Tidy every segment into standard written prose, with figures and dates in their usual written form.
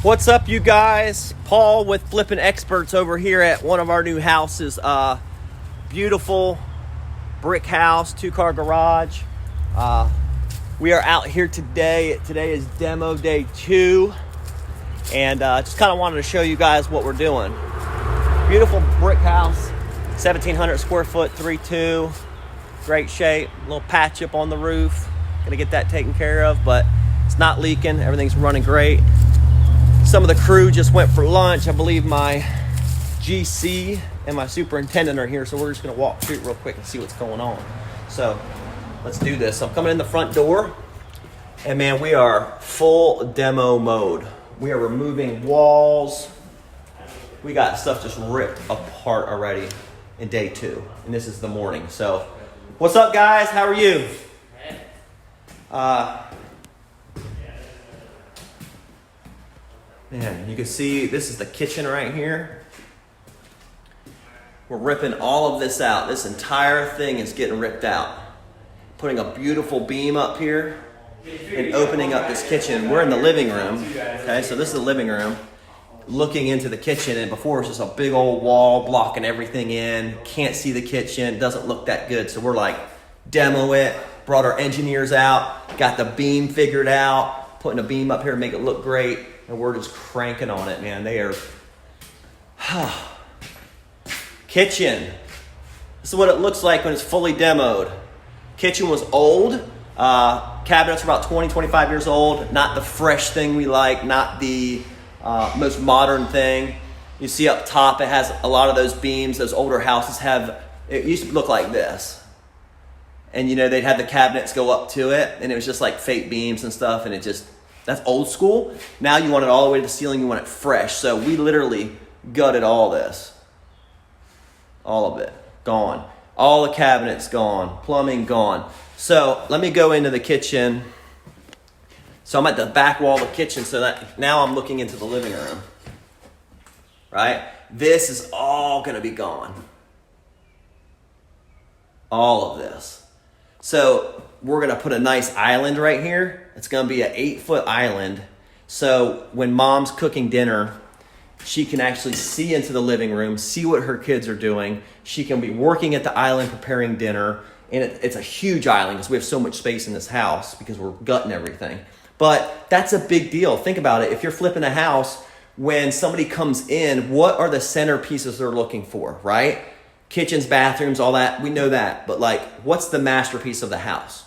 What's up, you guys? Paul with Flippin Experts over here at one of our new houses. Beautiful brick house, 2-car garage. We are out here today. Today is demo day 2. And just kind of wanted to show you guys what we're doing. Beautiful brick house, 1,700 square foot, 3.2. Great shape, a little patch up on the roof. Gonna get that taken care of, but it's not leaking. Everything's running great. Some of the crew just went for lunch. I believe my GC and my superintendent are here, so we're just gonna walk through it real quick and see what's going on. So let's do this. I'm coming in the front door, and man, we are full demo mode. We are removing walls. We got stuff just ripped apart already in day 2, and this is the morning. So what's up, guys? How are you? Man, you can see this is the kitchen right here. We're ripping all of this out. This entire thing is getting ripped out. Putting a beautiful beam up here and opening up this kitchen. We're in the living room, okay? So this is the living room. Looking into the kitchen, and before it was just a big old wall blocking everything in. Can't see the kitchen, doesn't look that good. So we're like, demo it, brought our engineers out, got the beam figured out, putting a beam up here to make it look great. And we're just cranking on it, man. They are, kitchen. This is what it looks like when it's fully demoed. Kitchen was old. Cabinets are about 20, 25 years old. Not the fresh thing we like, not the most modern thing. You see up top, it has a lot of those beams. Those older houses have, it used to look like this. And you know, they'd have the cabinets go up to it, and it was just like fake beams and stuff, and it just, that's old school. Now you want it all the way to the ceiling, you want it fresh. So we literally gutted all this. All of it, gone. All the cabinets gone, plumbing gone. So let me go into the kitchen. So I'm at the back wall of the kitchen, so that now I'm looking into the living room, right? This is all gonna be gone. All of this. So we're gonna put a nice island right here. It's gonna be an 8-foot island. So when mom's cooking dinner, she can actually see into the living room, see what her kids are doing. She can be working at the island preparing dinner. And it's a huge island because we have so much space in this house because we're gutting everything. But that's a big deal. Think about it. If you're flipping a house, when somebody comes in, what are the centerpieces they're looking for, right? Kitchens, bathrooms, all that, we know that. But like, what's the masterpiece of the house?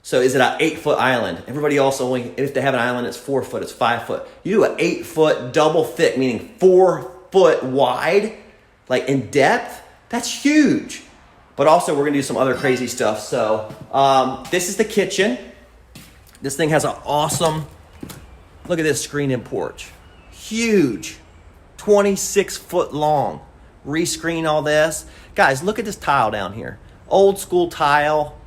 So is it an 8-foot island? Everybody else only, if they have an island, it's 4 foot, it's 5 foot. You do an 8-foot double thick, meaning 4 foot wide, like in depth, that's huge. But also we're gonna do some other crazy stuff. So this is the kitchen. This thing has an awesome, look at this screen-in porch. Huge, 26 foot long. Rescreen all this. Guys, look at this tile down here. Old school tile.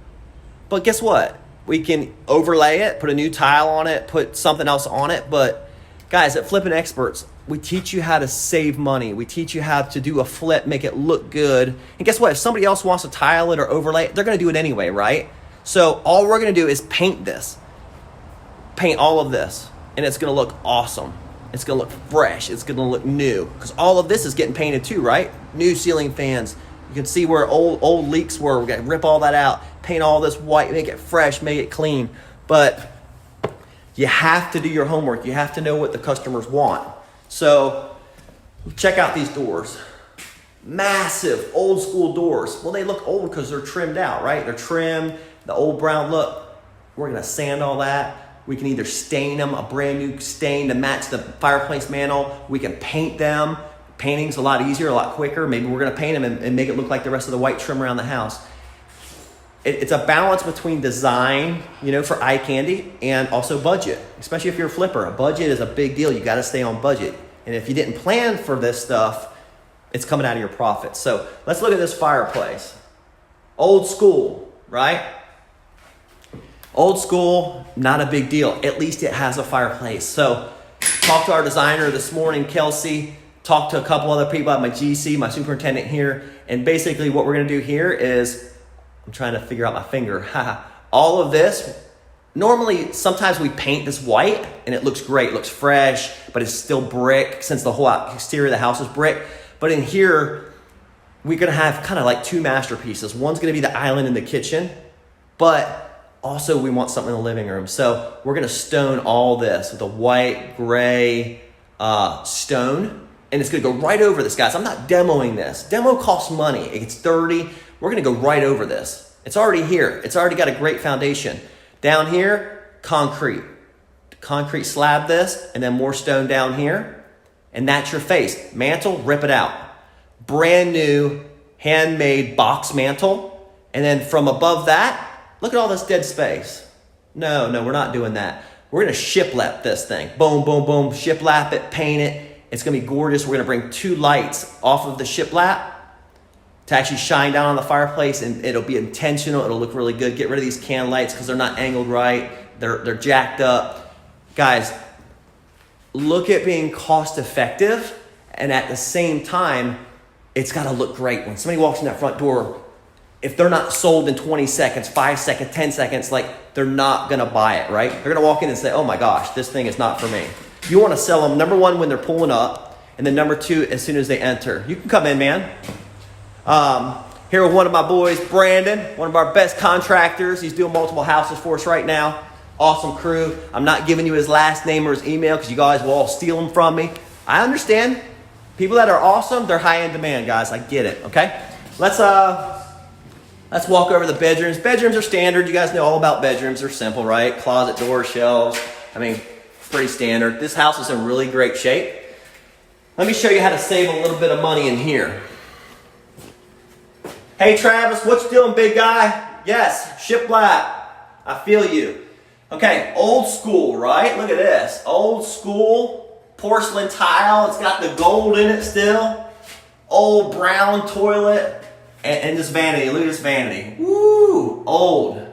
But guess what? We can overlay it, put a new tile on it, put something else on it. But guys, at Flippin Experts, we teach you how to save money. We teach you how to do a flip, make it look good. And guess what? If somebody else wants to tile it or overlay it, they're going to do it anyway, right? So all we're going to do is paint this. Paint all of this. And it's going to look awesome. It's going to look fresh. It's going to look new. Because all of this is getting painted too, right? New ceiling fans. You can see where old leaks were. We're going to rip all that out. Paint all this white. Make it fresh. Make it clean. But you have to do your homework. You have to know what the customers want. So check out these doors. Massive old school doors. Well, they look old because they're trimmed out, right? They're trimmed. The old brown look. We're going to sand all that. We can either stain them, a brand new stain to match the fireplace mantle. We can paint them. Painting's a lot easier, a lot quicker. Maybe we're gonna paint them and make it look like the rest of the white trim around the house. It's a balance between design, you know, for eye candy and also budget, especially if you're a flipper. A budget is a big deal. You gotta stay on budget. And if you didn't plan for this stuff, it's coming out of your profits. So let's look at this fireplace. Old school, right? Old school, not a big deal. At least it has a fireplace. So talked to our designer this morning, Kelsey, talked to a couple other people at my GC, my superintendent here. And basically what we're gonna do here is, I'm trying to figure out my finger. All of this Normally, sometimes we paint this white and it looks great, it looks fresh, but it's still brick since the whole exterior of the house is brick. But in here, we're gonna have kind of like two masterpieces. One's gonna be the island in the kitchen, but also we want something in the living room. So we're gonna stone all this with a white, gray stone, and it's gonna go right over this, guys. I'm not demoing this. Demo costs money, it gets dirty. We're gonna go right over this. It's already here. It's already got a great foundation. Down here, concrete slab this, and then more stone down here, and that's your face. Mantle, rip it out. Brand new, handmade box mantle, and then from above that, look at all this dead space. No, we're not doing that. We're gonna shiplap this thing. Boom, boom, boom, shiplap it, paint it. It's gonna be gorgeous. We're gonna bring 2 lights off of the shiplap to actually shine down on the fireplace, and it'll be intentional. It'll look really good. Get rid of these can lights because they're not angled right. They're jacked up. Guys, look at being cost effective, and at the same time, it's got to look great. When somebody walks in that front door, if they're not sold in 20 seconds, 5 seconds, 10 seconds, like they're not going to buy it, right? They're going to walk in and say, oh my gosh, this thing is not for me. You want to sell them, number one, when they're pulling up, and then number two, as soon as they enter. You can come in, man. Here with one of my boys, Brandon, one of our best contractors. He's doing multiple houses for us right now. Awesome crew. I'm not giving you his last name or his email because you guys will all steal them from me. I understand. People that are awesome, they're high in demand, guys. I get it, okay? Let's walk over the bedrooms. Bedrooms are standard. You guys know all about bedrooms. They're simple, right? Closet, door, shelves. I mean, pretty standard. This house is in really great shape. Let me show you how to save a little bit of money in here. Hey Travis, what you doing, big guy? Yes, shiplap. I feel you. Okay, old school, right? Look at this. Old school porcelain tile. It's got the gold in it still. Old brown toilet. And this vanity. Look at this vanity. Woo! Old.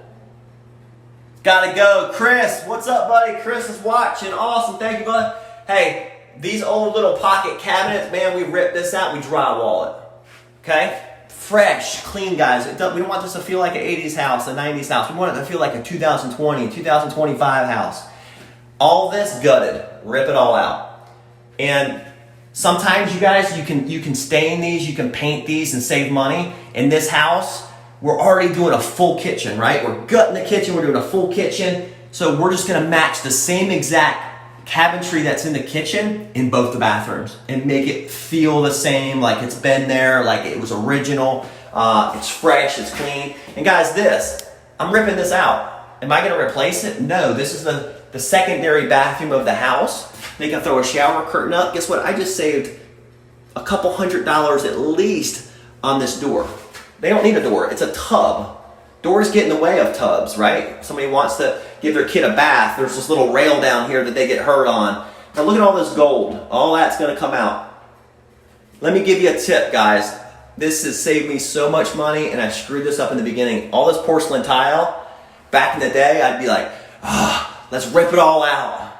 Gotta go. Chris, what's up, buddy? Chris is watching. Awesome. Thank you, bud. Hey, these old little pocket cabinets, man, we rip this out. We drywall it. Okay? Fresh, clean, guys. We don't want this to feel like an 80s house, a 90s house. We want it to feel like a 2020, 2025 house. All this gutted. Rip it all out. And sometimes, you guys, you can stain these, you can paint these and save money. In this house, we're already doing a full kitchen, right? We're gutting the kitchen, we're doing a full kitchen. So we're just gonna match the same exact cabinetry that's in the kitchen in both the bathrooms and make it feel the same, like it's been there, like it was original. It's fresh, it's clean. And guys, I'm ripping this out. Am I gonna replace it? No, this is the secondary bathroom of the house. They can throw a shower curtain up. Guess what? I just saved a couple $100 at least on this door. They don't need a door, it's a tub. Doors get in the way of tubs, right? Somebody wants to give their kid a bath. There's this little rail down here that they get hurt on. Now look at all this gold. All that's gonna come out. Let me give you a tip, guys. This has saved me so much money, and I screwed this up in the beginning. All this porcelain tile, back in the day, I'd be like, let's rip it all out.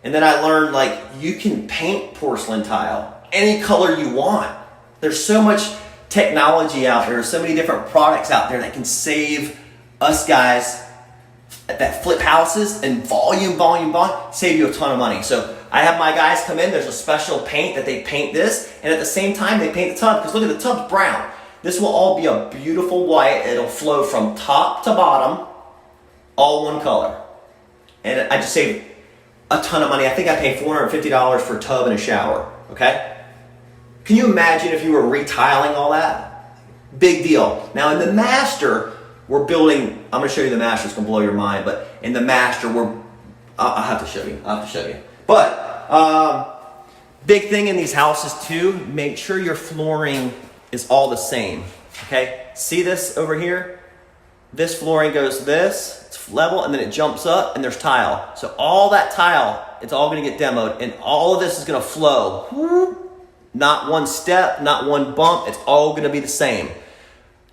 And then I learned, like, you can paint porcelain tile any color you want. There's so much technology out there, so many different products out there that can save us guys that flip houses and volume, save you a ton of money. So I have my guys come in, there's a special paint that they paint this, and at the same time they paint the tub, because look at the tub's brown. This will all be a beautiful white. It'll flow from top to bottom, all one color. And I just saved a ton of money. I think I paid $450 for a tub and a shower, okay? Can you imagine if you were retiling all that? Big deal. Now in the master, we're building, I'm gonna show you the master, it's gonna blow your mind, but in the master, I'll have to show you. But, big thing in these houses too, make sure your flooring is all the same, okay? See this over here? This flooring goes this, it's level, and then it jumps up, and there's tile. So all that tile, it's all gonna get demoed, and all of this is gonna flow. Whoop. Not one step, not one bump. It's all gonna be the same.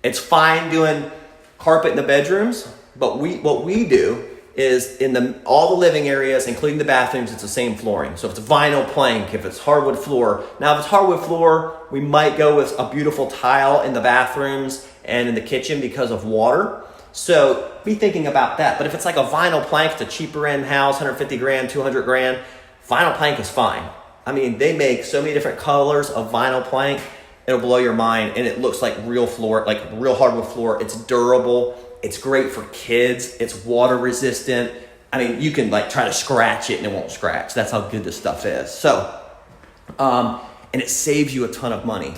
It's fine doing carpet in the bedrooms, but what we do is in all the living areas, including the bathrooms, it's the same flooring. So if it's vinyl plank, if it's hardwood floor. Now if it's hardwood floor, we might go with a beautiful tile in the bathrooms and in the kitchen because of water. So be thinking about that. But if it's like a vinyl plank, it's a cheaper end house, 150 grand, 200 grand, vinyl plank is fine. I mean, they make so many different colors of vinyl plank. It'll blow your mind, and it looks like real floor, like real hardwood floor. It's durable. It's great for kids. It's water resistant. I mean, you can like try to scratch it and it won't scratch. That's how good this stuff is. So, and it saves you a ton of money.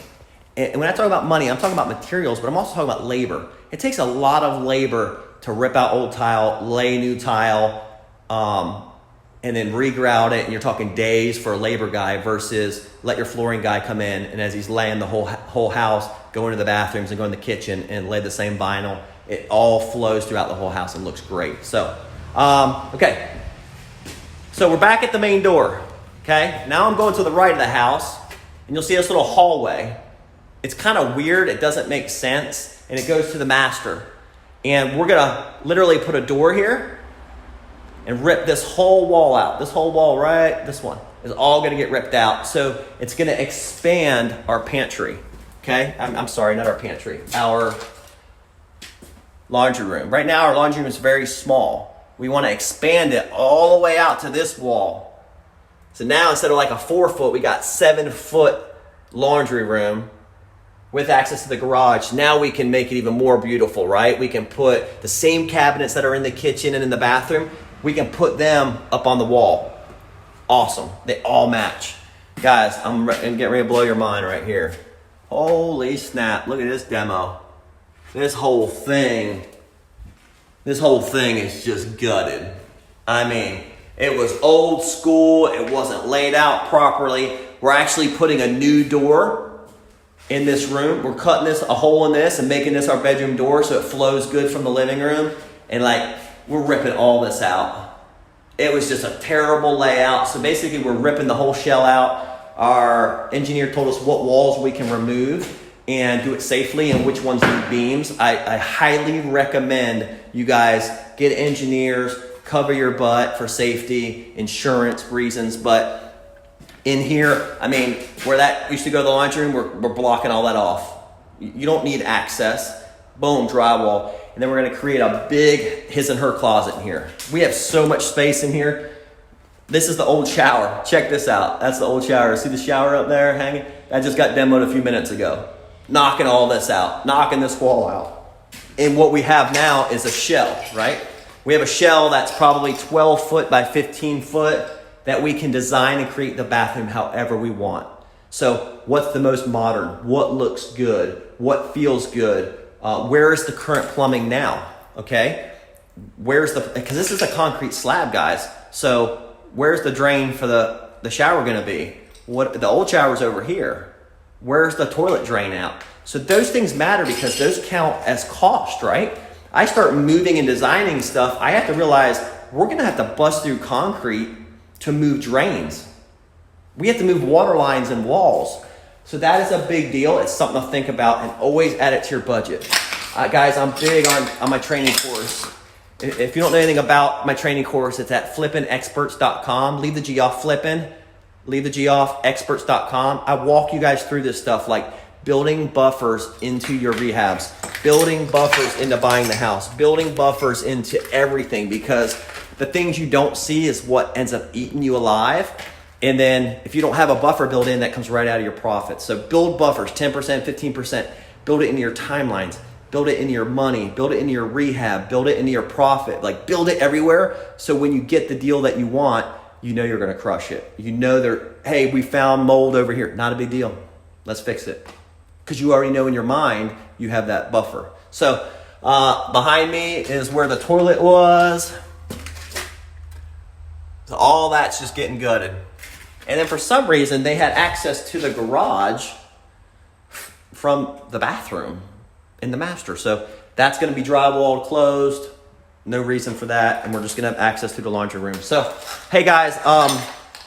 And when I talk about money, I'm talking about materials, but I'm also talking about labor. It takes a lot of labor to rip out old tile, lay new tile, and then regrout it. And you're talking days for a labor guy versus let your flooring guy come in, and as he's laying the whole house, go into the bathrooms and go in the kitchen and lay the same vinyl. It all flows throughout the whole house and looks great. So, okay. So we're back at the main door. Okay. Now I'm going to the right of the house, and you'll see this little hallway. It's kind of weird. It doesn't make sense. And it goes to the master. And we're going to literally put a door here and rip this whole wall out. This whole wall, right? This one is all going to get ripped out. So it's going to expand our pantry. Okay? I'm sorry, not our pantry. Our laundry room. Right now, our laundry room is very small. We want to expand it all the way out to this wall. So now instead of like a 4 foot, we got 7 foot laundry room with access to the garage. Now we can make it even more beautiful, right? We can put the same cabinets that are in the kitchen and in the bathroom, we can put them up on the wall. Awesome. They all match. Guys, I'm getting ready to blow your mind right here. Holy snap. Look at this demo. This whole thing is just gutted. I mean, it was old school. It wasn't laid out properly. We're actually putting a new door in this room. We're cutting a hole in this and making this our bedroom door so it flows good from the living room. And like, we're ripping all this out. It was just a terrible layout. So basically we're ripping the whole shell out. Our engineer told us what walls we can remove and do it safely and which ones need beams. I highly recommend you guys get engineers, cover your butt for safety, insurance reasons. But in here, I mean, where that used to go to the laundry room, we're blocking all that off. You don't need access. Boom, drywall. And then we're going to create a big his and her closet in here. We have so much space in here. This is the old shower. Check this out. That's the old shower. See the shower up there hanging? That just got demoed a few minutes ago. Knocking all this out. Knocking this wall out. And what we have now is a shell, right? We have a shell that's probably 12 foot by 15 foot that we can design and create the bathroom however we want. So what's the most modern? What looks good? What feels good? Where is the current plumbing now? Okay? Because this is a concrete slab, guys. So where's the drain for the shower gonna be? The old shower's over here. Where's the toilet drain out? So those things matter because those count as cost, right? I start moving and designing stuff, I have to realize we're gonna have to bust through concrete to move drains. We have to move water lines and walls. So that is a big deal. It's something to think about and always add it to your budget. Guys, I'm big on my training course. If you don't know anything about my training course, it's at flippinexperts.com. Leave the G off, flippin'. Leave the G off, experts.com. I walk you guys through this stuff like building buffers into your rehabs, building buffers into buying the house, building buffers into everything, because the things you don't see is what ends up eating you alive. And then if you don't have a buffer built in, that comes right out of your profits. So build buffers, 10%, 15%. Build it into your timelines. Build it into your money. Build it into your rehab. Build it into your profit. Like, build it everywhere. So when you get the deal that you want, you know you're going to crush it. You know hey, we found mold over here. Not a big deal. Let's fix it. Because you already know in your mind you have that buffer. So behind me is where the toilet was. So all that's just getting gutted. And then for some reason, they had access to the garage from the bathroom in the master. So that's going to be drywalled closed. No reason for that. And we're just going to have access to the laundry room. So, hey guys,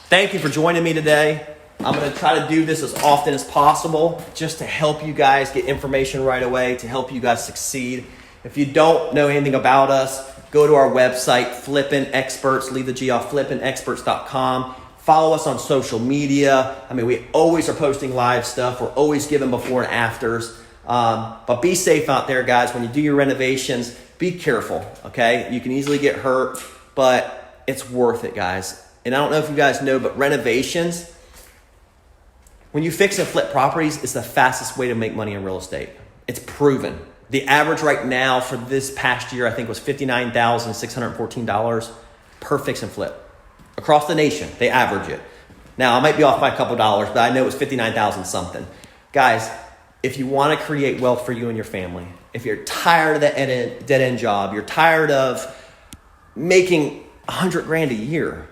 thank you for joining me today. I'm going to try to do this as often as possible just to help you guys get information right away, to help you guys succeed. If you don't know anything about us, go to our website, Flippin Experts, leave the G off, flippinexperts.com. Follow us on social media. I mean, we always are posting live stuff. We're always giving before and afters. But be safe out there, guys. When you do your renovations, be careful, okay? You can easily get hurt, but it's worth it, guys. And I don't know if you guys know, but renovations, when you fix and flip properties, it's the fastest way to make money in real estate. It's proven. The average right now for this past year, I think, was $59,614 per fix and flip. Across the nation, they average it. Now, I might be off by a couple dollars, but I know it was 59,000 something. Guys, if you want to create wealth for you and your family, if you're tired of that dead-end job, you're tired of making $100,000 a year,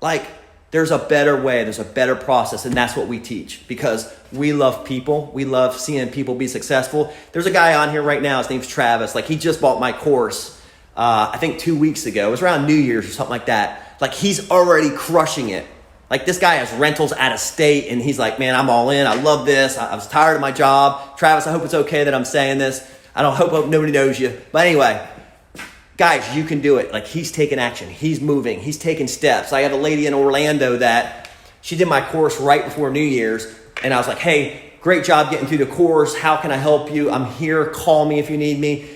like, there's a better way, there's a better process, and that's what we teach because we love people. We love seeing people be successful. There's a guy on here right now, his name's Travis. Like, he just bought my course, I think 2 weeks ago. It was around New Year's or something like that. Like, he's already crushing it. Like, this guy has rentals out of state, and he's like, man, I'm all in. I love this. I was tired of my job. Travis, I hope it's okay that I'm saying this. I don't hope nobody knows you. But anyway, guys, you can do it. Like, he's taking action. He's moving. He's taking steps. I have a lady in Orlando that she did my course right before New Year's. And I was like, hey, great job getting through the course. How can I help you? I'm here. Call me if you need me.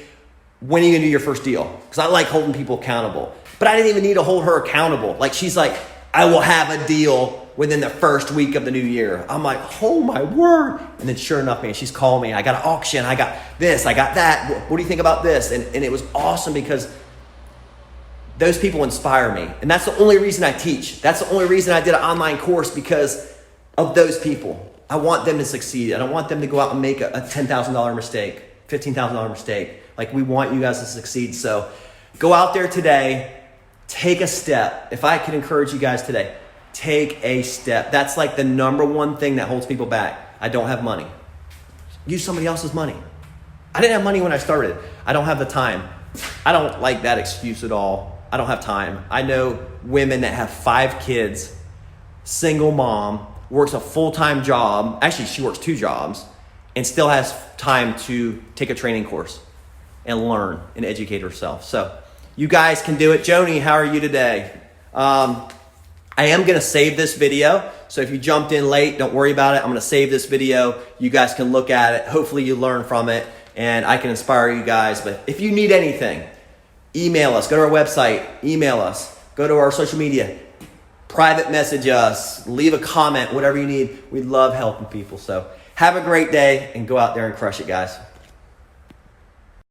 When are you going to do your first deal? Because I like holding people accountable. But I didn't even need to hold her accountable. Like, she's like, I will have a deal within the first week of the new year. I'm like, oh my word. And then sure enough, man, she's called me. I got an auction. I got this. I got that. What do you think about this? And it was awesome because those people inspire me. And that's the only reason I teach. That's the only reason I did an online course, because of those people. I want them to succeed. I don't want them to go out and make a $10,000 mistake, $15,000 mistake. Like, we want you guys to succeed. So go out there today, take a step. If I could encourage you guys today, take a step. That's like the number one thing that holds people back. I don't have money. Use somebody else's money. I didn't have money when I started. I don't have the time. I don't like that excuse at all. I don't have time. I know women that have 5 kids, single mom, works a full-time job. Actually, she works 2 jobs and still has time to take a training course and learn and educate herself. So you guys can do it. Joni, how are you today? I am going to save this video. So if you jumped in late, don't worry about it. I'm going to save this video. You guys can look at it. Hopefully you learn from it and I can inspire you guys. But if you need anything, email us, go to our website, email us, go to our social media, private message us, leave a comment, whatever you need. We love helping people. So have a great day and go out there and crush it, guys.